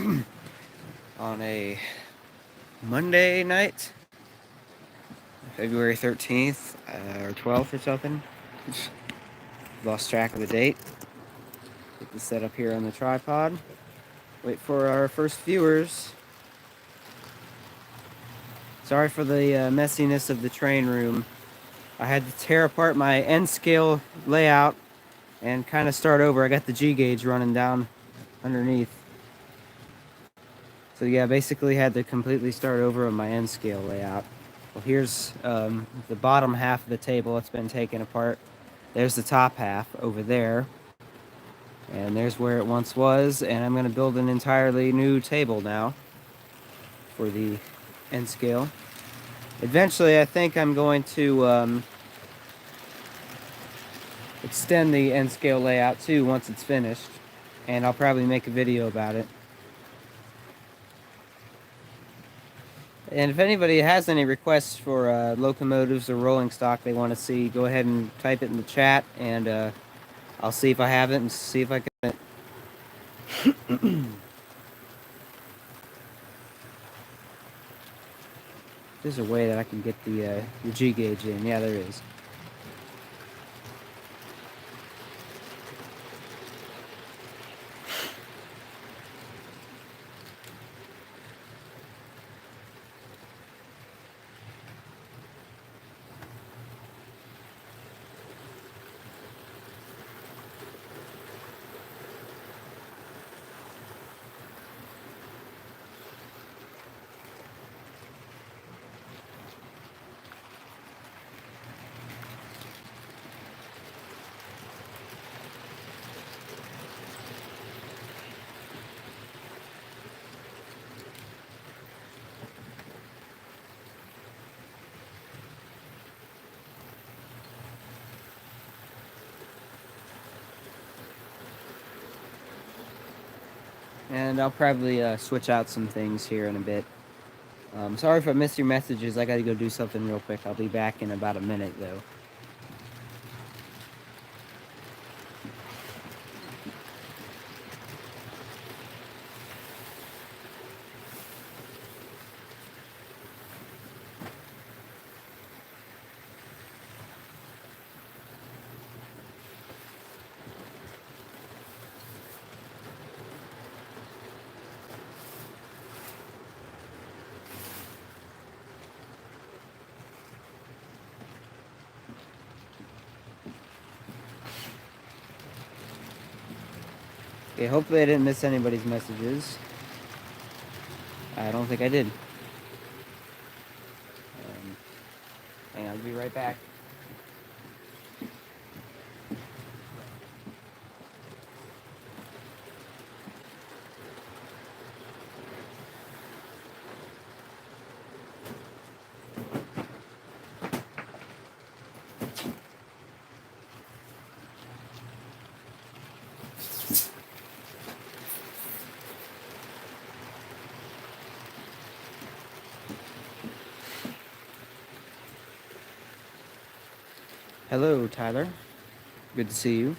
on a Monday night, February 13th or 12th or something. Lost track of the date. Get this set up here on the tripod. Wait for our first viewers. Sorry for the messiness of the train room. I had to tear apart my N-scale layout and kind of start over. I got the G-gauge running down underneath. So yeah, basically had to completely start over on my N-scale layout. Well, here's the bottom half of the table. It's been taken apart. There's the top half over there. And there's where it once was. And I'm going to build an entirely new table now for the N-scale. Eventually, I think I'm going to extend the N-scale layout too once it's finished. And I'll probably make a video about it. And if anybody has any requests for locomotives or rolling stock they want to see, go ahead and type it in the chat, and I'll see if I have it and see if I can. There's a way that I can get the G gauge in. Yeah, there is. And I'll probably switch out some things here in a bit. Sorry if I missed your messages. I got to go do something real quick. I'll be back in about a minute, though. Okay, hopefully I didn't miss anybody's messages. I don't think I did. Hang on, I'll be right back. Hello, Tyler. Good to see you.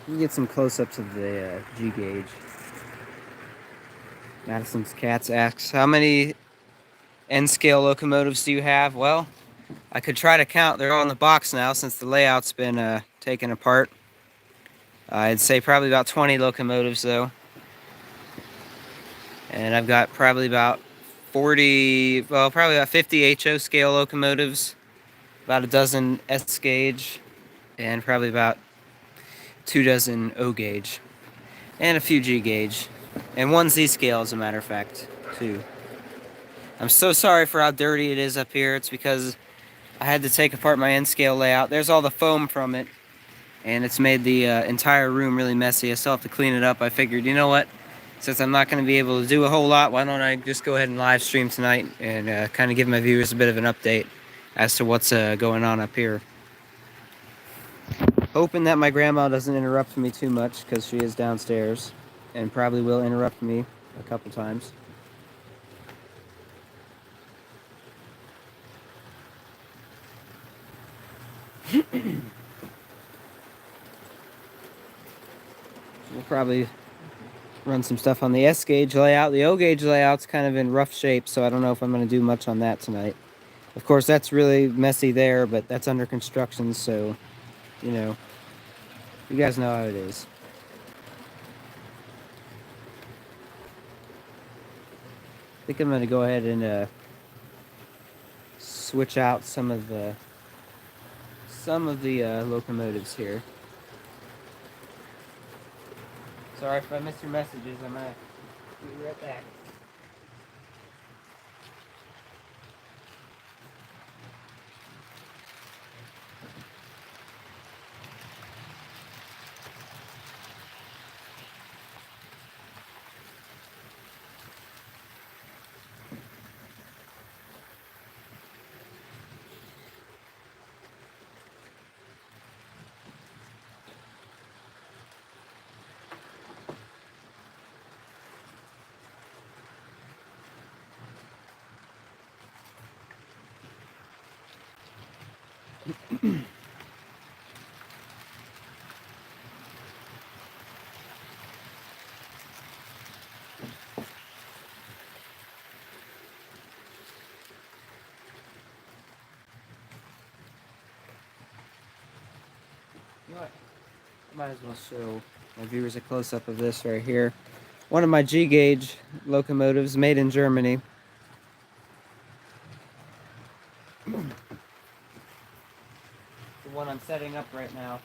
You get some close-ups of the G gauge. Madison's Cats asks, how many N-scale locomotives do you have? Well, I could try to count. They're all in the box now since the layout's been taken apart. I'd say probably about 20 locomotives, though. And I've got probably about 40, well, probably about 50 HO scale locomotives, about a dozen S gauge, and probably about 2 dozen O gauge, and a few G gauge, and 1 Z scale, as a matter of fact, too. I'm so sorry for how dirty it is up here. It's because I had to take apart my N-scale layout. There's all the foam from it, and it's made the entire room really messy. I still have to clean it up. I figured, you know what? Since I'm not going to be able to do a whole lot, why don't I just go ahead and live stream tonight and kind of give my viewers a bit of an update as to what's going on up here. Hoping that my grandma doesn't interrupt me too much, because she is downstairs and probably will interrupt me a couple times. We'll probably run some stuff on the S gauge layout. The O gauge layout's kind of in rough shape, so I don't know if I'm going to do much on that tonight. Of course, that's really messy there, but that's under construction, so, you know, you guys know how it is. I think I'm going to go ahead and switch out some of the locomotives here. Sorry if I missed your messages. I'm going to be right back. You know what? Might as well show my viewers a close-up of this right here. One of my G-gauge locomotives made in Germany. The one I'm setting up right now.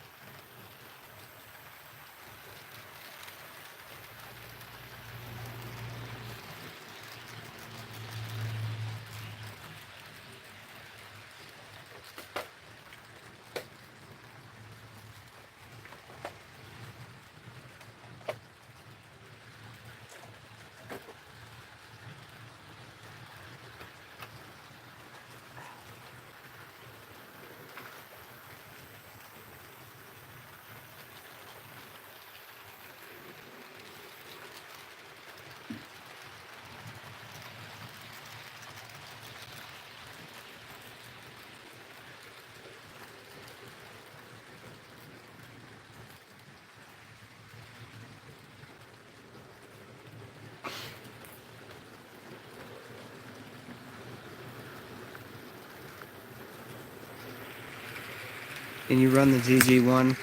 Can you run the GG1?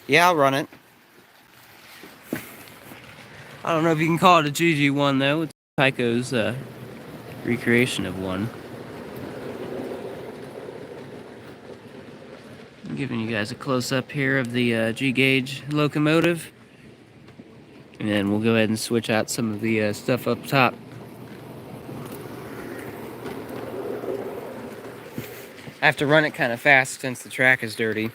Yeah, I'll run it. I don't know if you can call it a GG1 though. It's Tyco's recreation of one. I'm giving you guys a close-up here of the G-gauge locomotive. And then we'll go ahead and switch out some of the stuff up top. I have to run it kind of fast since the track is dirty.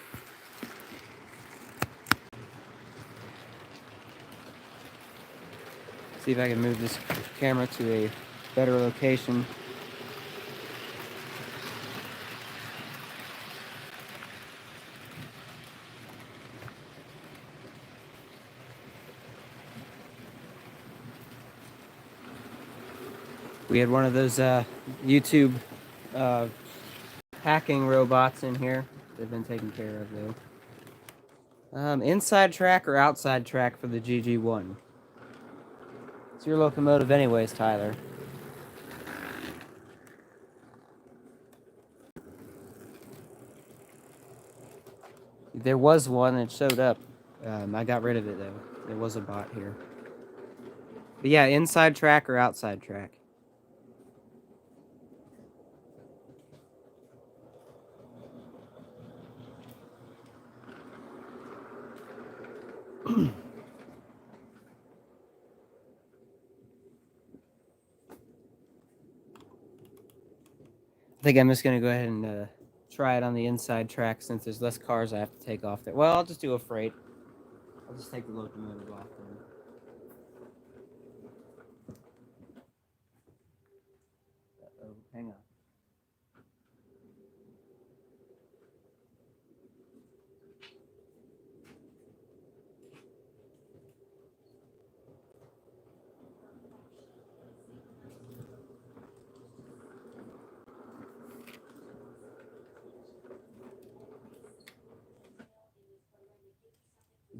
See if I can move this camera to a better location. We had one of those YouTube hacking robots in here. They've been taken care of though. Inside track or outside track for the GG1? It's your locomotive anyways, Tyler. There was one that showed up. I got rid of it though. There was a bot here. But yeah, inside track or outside track? I think I'm just gonna go ahead and try it on the inside track since there's less cars I have to take off there. Well, I'll just do a freight. I'll just take the locomotive off then. Uh-oh, hang on.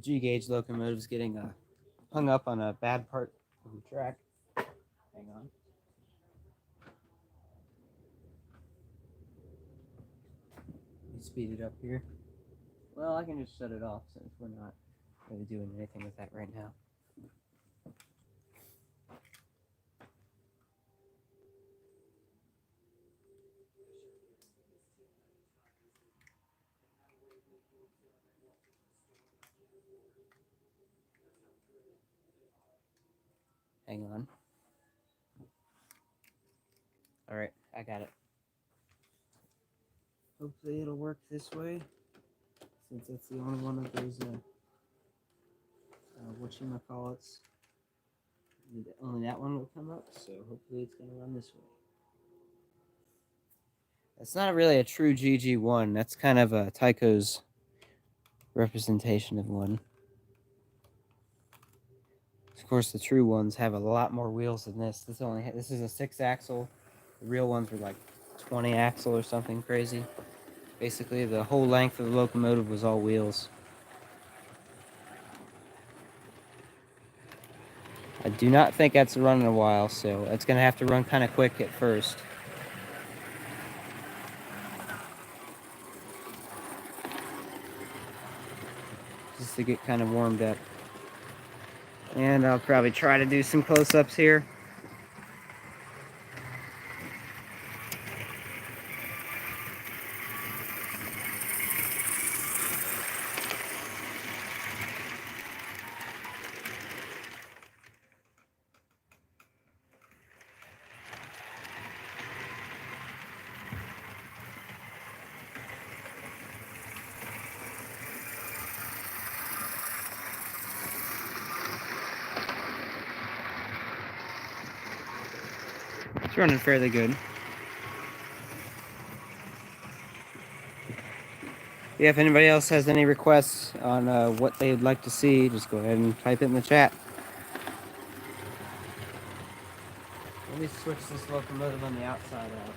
G gauge locomotive's getting hung up on a bad part of the track. Hang on. Let me speed it up here. Well, I can just shut it off since we're not really doing anything with that right now. Hang on. Alright, I got it. Hopefully it'll work this way, since that's the only one of those, whatchamacallits. Only that one will come up, so hopefully it's going to run this way. That's not really a true GG1, that's kind of a Tyco's representation of one. Of course, the true ones have a lot more wheels than this. This is a 6-axle. The real ones were like 20-axle or something crazy. Basically, the whole length of the locomotive was all wheels. I do not think that's running a while, so it's going to have to run kind of quick at first. Just to get kind of warmed up. And I'll probably try to do some close-ups here. It's running fairly good. Yeah, if anybody else has any requests on what they'd like to see, just go ahead and type it in the chat. Let me switch this locomotive on the outside out.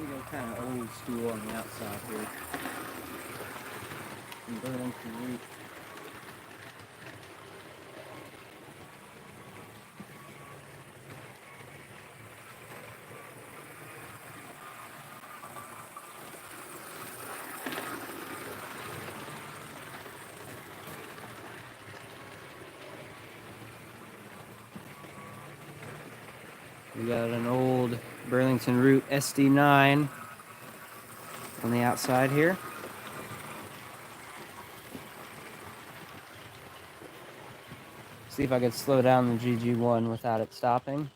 We go kind of old school on the outside here. And Burlington Route. We got an old Burlington Route SD9 on the outside here. See if I could slow down the GG1 without it stopping.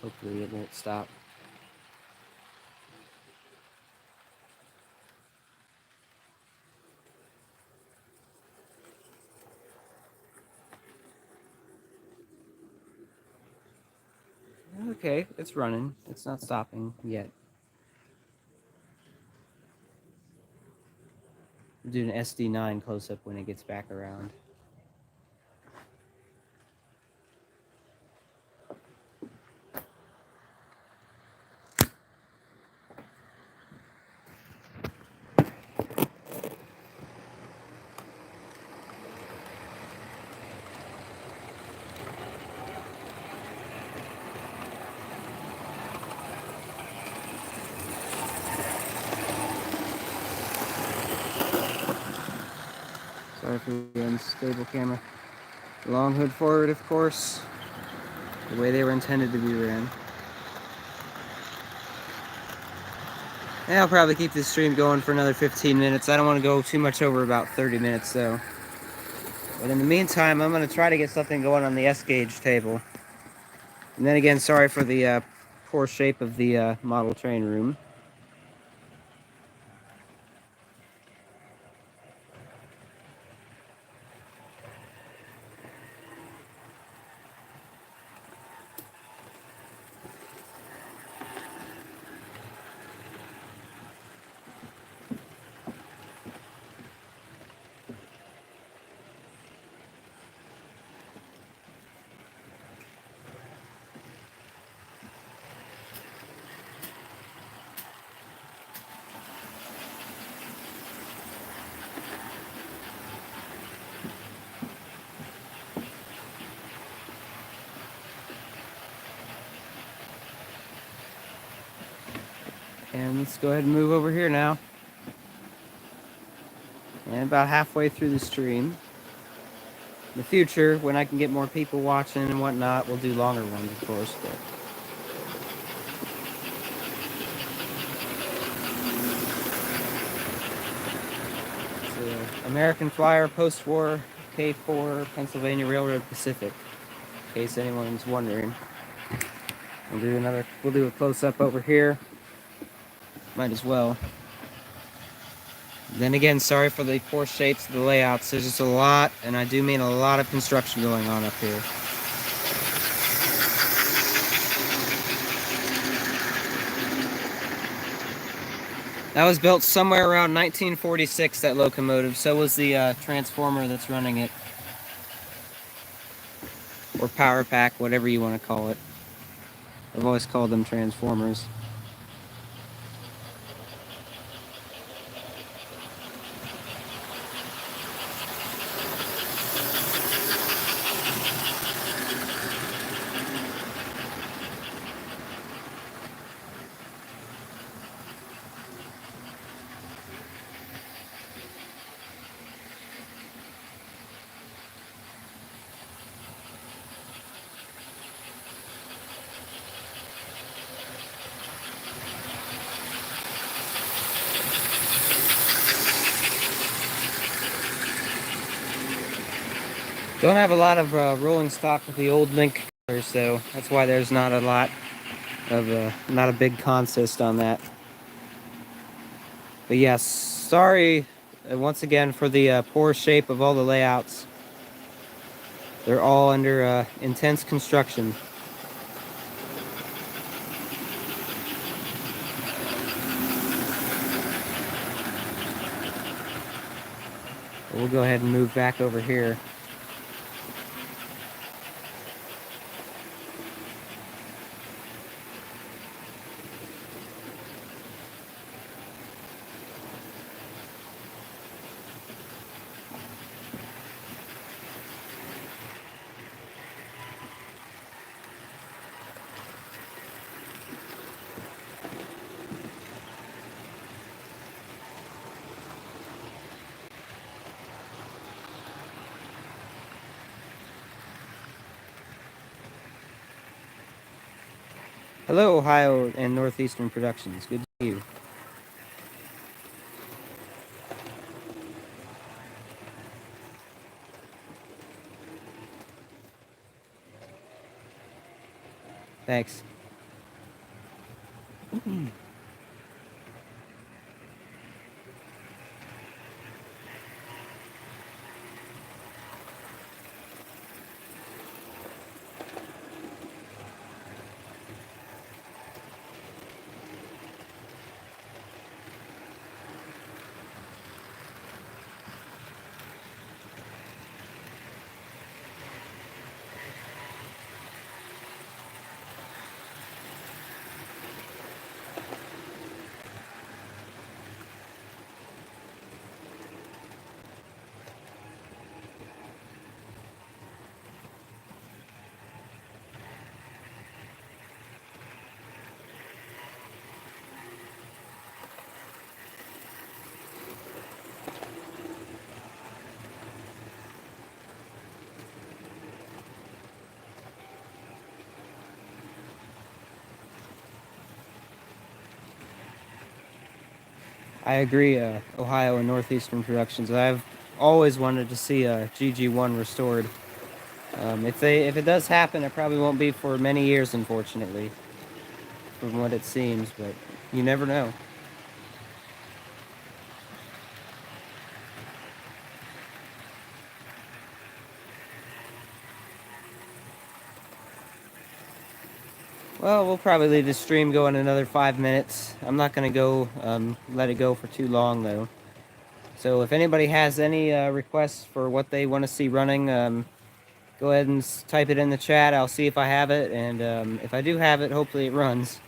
Hopefully it won't stop. Okay, it's running. It's not stopping yet. We'll do an SD9 close-up when it gets back around. Sorry for the unstable camera. Long hood forward, of course, the way they were intended to be ran. And I'll probably keep this stream going for another 15 minutes. I don't want to go too much over about 30 minutes, though. But in the meantime, I'm going to try to get something going on the S-gauge table. And then again, sorry for the poor shape of the model train room. And let's go ahead and move over here now. And about halfway through the stream. In the future, when I can get more people watching and whatnot, we'll do longer ones, of course. But it's American Flyer post-war K4 Pennsylvania Railroad Pacific. In case anyone's wondering, we'll do a close-up over here. Might as well. Then again, sorry for the poor shapes of the layouts. There's just a lot, and I do mean a lot of construction going on up here. That was built somewhere around 1946, that locomotive. So was the transformer that's running it. Or power pack, whatever you want to call it. I've always called them transformers. Don't have a lot of rolling stock with the old link colors, so that's why there's not a lot of not a big consist on that. But yes, sorry once again for the poor shape of all the layouts. They're all under intense construction. We'll go ahead and move back over here. Hello, Ohio and Northeastern Productions. Good to see you. Thanks. I agree, Ohio and Northeastern Productions. I've always wanted to see a GG1 restored. If it does happen, it probably won't be for many years, unfortunately, from what it seems, but you never know. Well, we'll probably leave the stream going another 5 minutes. I'm not going to go let it go for too long, though. So if anybody has any requests for what they want to see running, go ahead and type it in the chat. I'll see if I have it, and if I do have it, hopefully it runs.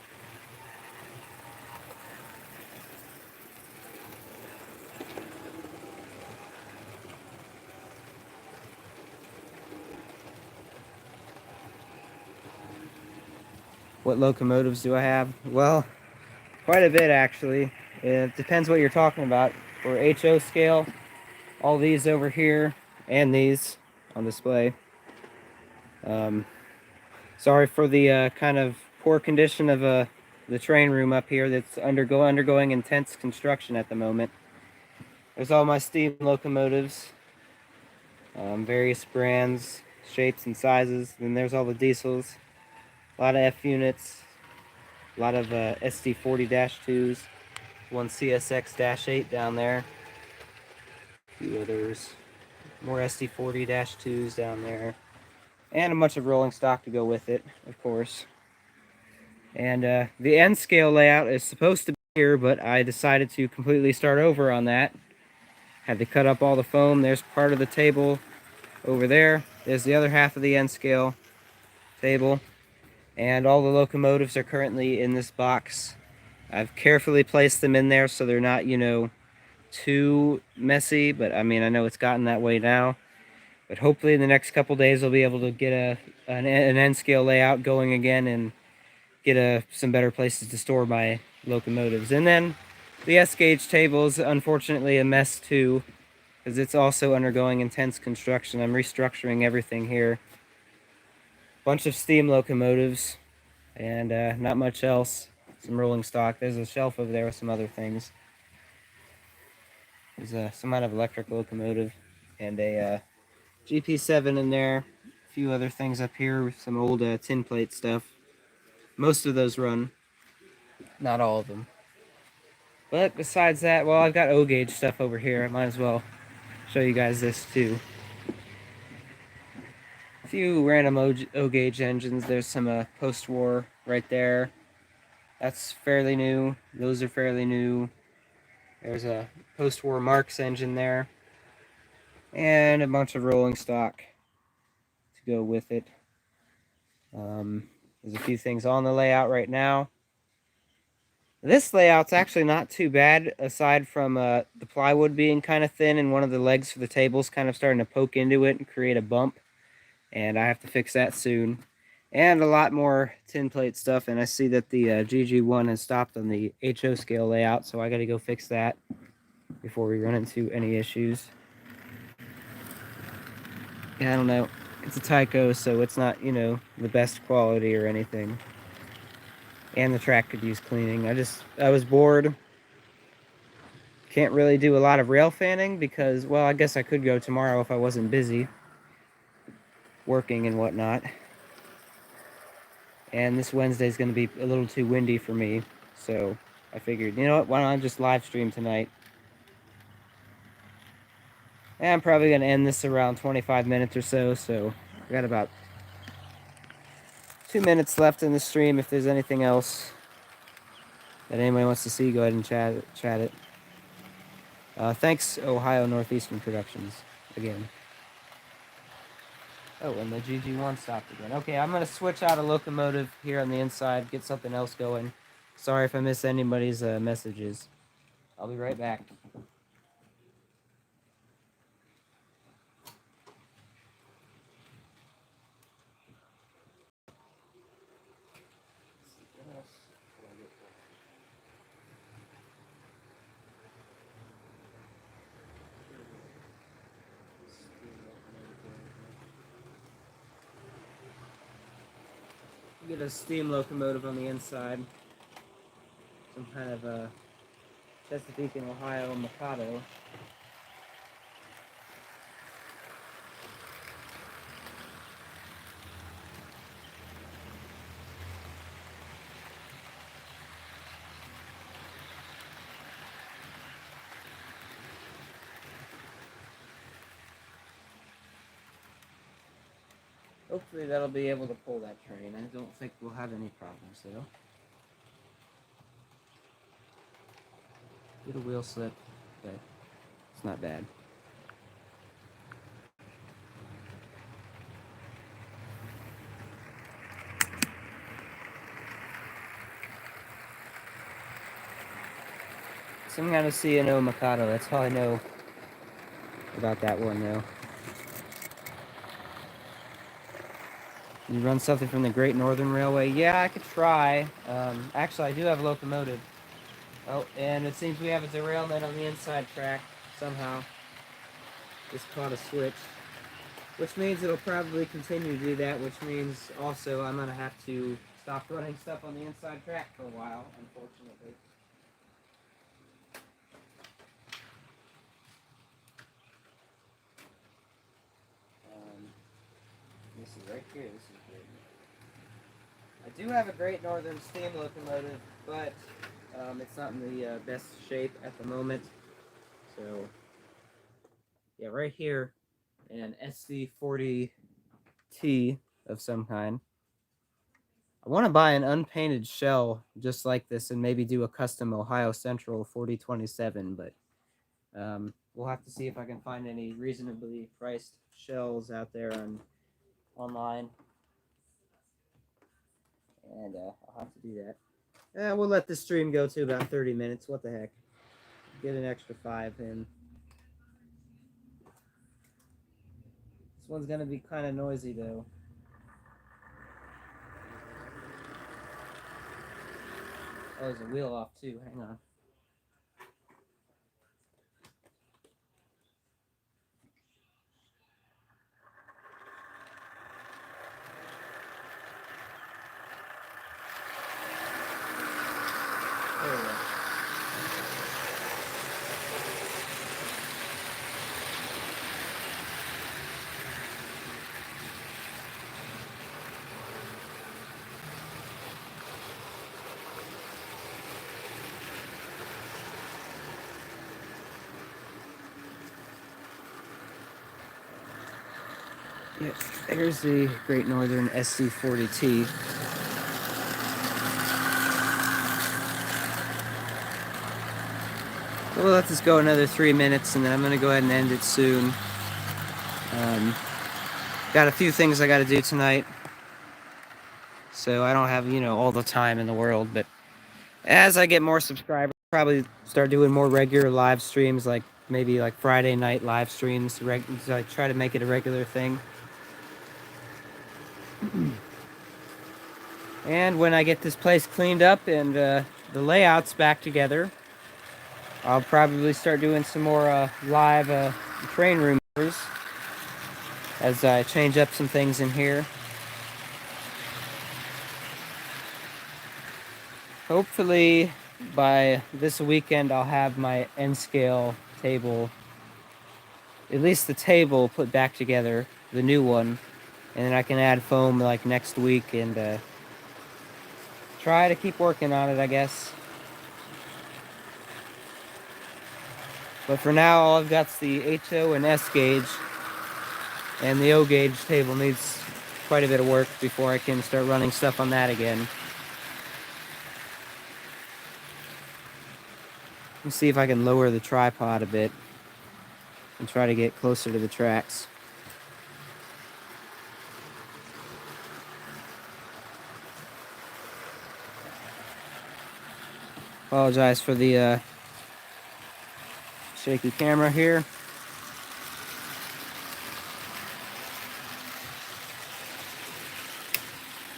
What locomotives do I have? Well, Quite a bit, actually. It depends what you're talking about. For HO scale, all these over here and these on display. Sorry for the kind of poor condition of the train room up here that's undergoing intense construction at the moment. There's all my steam locomotives, various brands, shapes, and sizes. Then there's all the diesels, a lot of F units, a lot of ST40-2s, one CSX-8 down there, a few others, more ST40-2s down there, and a bunch of rolling stock to go with it, of course. And the N scale layout is supposed to be here, but I decided to completely start over on that. Had to cut up all the foam. There's part of the table over there. There's the other half of the N scale table. And all the locomotives are currently in this box. I've carefully placed them in there so they're not, you know, too messy, but I mean, I know it's gotten that way now. But hopefully in the next couple days I'll be able to get an N scale layout going again and get some better places to store my locomotives. And then the S gauge table is unfortunately a mess too, because it's also undergoing intense construction. I'm restructuring everything here. Bunch of steam locomotives and not much else. Some rolling stock. There's a shelf over there with some other things. There's some kind of electric locomotive and a GP7 in there. A few other things up here with some old tin plate stuff. Most of those run. Not all of them. But besides that, well, I've got O gauge stuff over here. I might as well show you guys this too. A few random O gauge engines. There's some post-war right there. That's fairly new. Those are fairly new. There's a post-war Marx engine there. And a bunch of rolling stock to go with it. There's a few things on the layout right now. This layout's actually not too bad, aside from the plywood being kind of thin and one of the legs for the table's kind of starting to poke into it and create a bump. And I have to fix that soon. And a lot more tin plate stuff, and I see that the GG1 has stopped on the HO scale layout, so I gotta go fix that before we run into any issues. Yeah, I don't know. It's a Tyco, so it's not, you know, the best quality or anything. And the track could use cleaning. I was bored. Can't really do a lot of rail fanning because, well, I guess I could go tomorrow if I wasn't busy working and whatnot. And this Wednesday is going to be a little too windy for me, so I figured, you know what, why don't I just live stream tonight? And I'm probably going to end this around 25 minutes or so I got about 2 minutes left in the stream. If there's anything else that anybody wants to see, go ahead and chat it. Thanks, Ohio Northeastern Productions, again. Oh, and the GG1 stopped again. Okay, I'm going to switch out a locomotive here on the inside, get something else going. Sorry if I miss anybody's messages. I'll be right back. Get a steam locomotive on the inside. Some kind of a Chesapeake and Ohio Mikado. Hopefully that'll be able to pull that train. I don't think we'll have any problems though. Get a wheel slip, but it's not bad. Some kind of C&O Mikado, that's all I know about that one though. You run something from the Great Northern Railway? Yeah, I could try. Actually, I do have a locomotive Oh, and it seems we have a derailment on the inside track somehow. Just caught a switch. Which means it'll probably continue to do that, which means also I'm going to have to stop running stuff on the inside track for a while, unfortunately. This is right here. This is great. I do have a Great Northern steam locomotive, but it's not in the best shape at the moment. So, yeah, right here, an SC40T of some kind. I want to buy an unpainted shell just like this and maybe do a custom Ohio Central 4027, but we'll have to see if I can find any reasonably priced shells out there online. And I'll have to do that. We'll let this stream go to about 30 minutes. What the heck? Get an extra 5 in. This one's going to be kind of noisy, though. Oh, there's a wheel off, too. Hang on. There we go. Yeah, here's the Great Northern SC40T. We'll let this go another 3 minutes, and then I'm going to go ahead and end it soon. Got a few things I got to do tonight, so I don't have, all the time in the world, but as I get more subscribers, I'll probably start doing more regular live streams, like maybe like Friday night live streams, so I try to make it a regular thing. And when I get this place cleaned up and the layout's back together, I'll probably start doing some more live train room tours as I change up some things in here. Hopefully by this weekend I'll have my N-scale table, at least the table, put back together, the new one, and then I can add foam like next week and try to keep working on it, I guess. But for now, all I've got is the HO and S gauge, and the O gauge table needs quite a bit of work before I can start running stuff on that again. Let's see if I can lower the tripod a bit and try to get closer to the tracks. Apologize for the shaky camera here.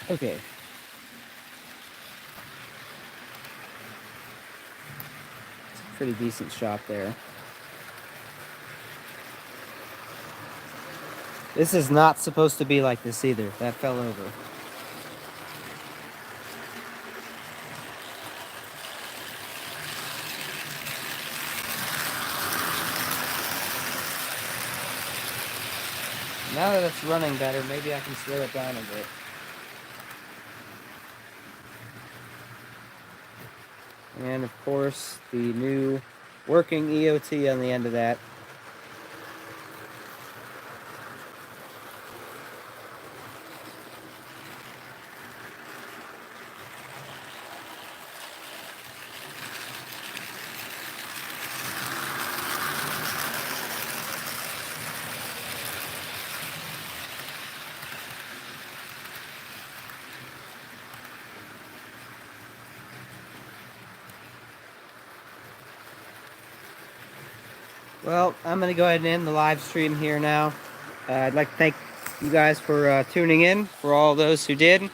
Okay. It's a pretty decent shot there. This is not supposed to be like this either. That fell over. Now that it's running better, maybe I can slow it down a bit. And of course, the new working EOT on the end of that. Well, I'm going to go ahead and end the live stream here now. I'd like to thank you guys for tuning in, for all those who did.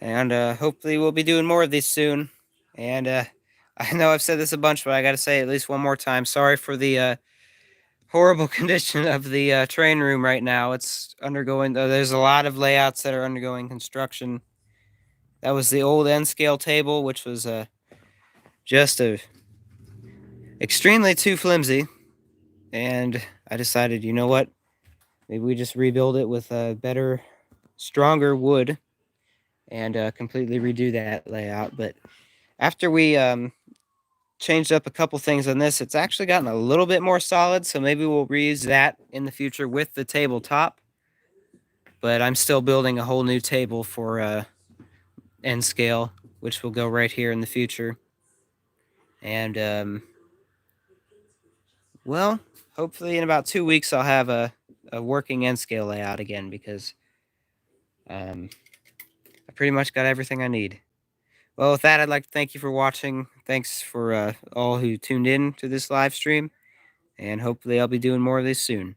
And And hopefully we'll be doing more of these soon. And I know I've said this a bunch, but I got to say at least one more time. Sorry for the horrible condition of the train room right now. It's undergoing. There's a lot of layouts that are undergoing construction. That was the old N scale table, which was just extremely too flimsy. And I decided, you know what? Maybe we just rebuild it with better, stronger wood and completely redo that layout. But after we changed up a couple things on this, it's actually gotten a little bit more solid. So maybe we'll reuse that in the future with the tabletop. But I'm still building a whole new table for N scale, which will go right here in the future. And well, hopefully in about 2 weeks I'll have a working N scale layout again, because I pretty much got everything I need. Well, with that, I'd like to thank you for watching. Thanks for all who tuned in to this live stream, and hopefully I'll be doing more of this soon.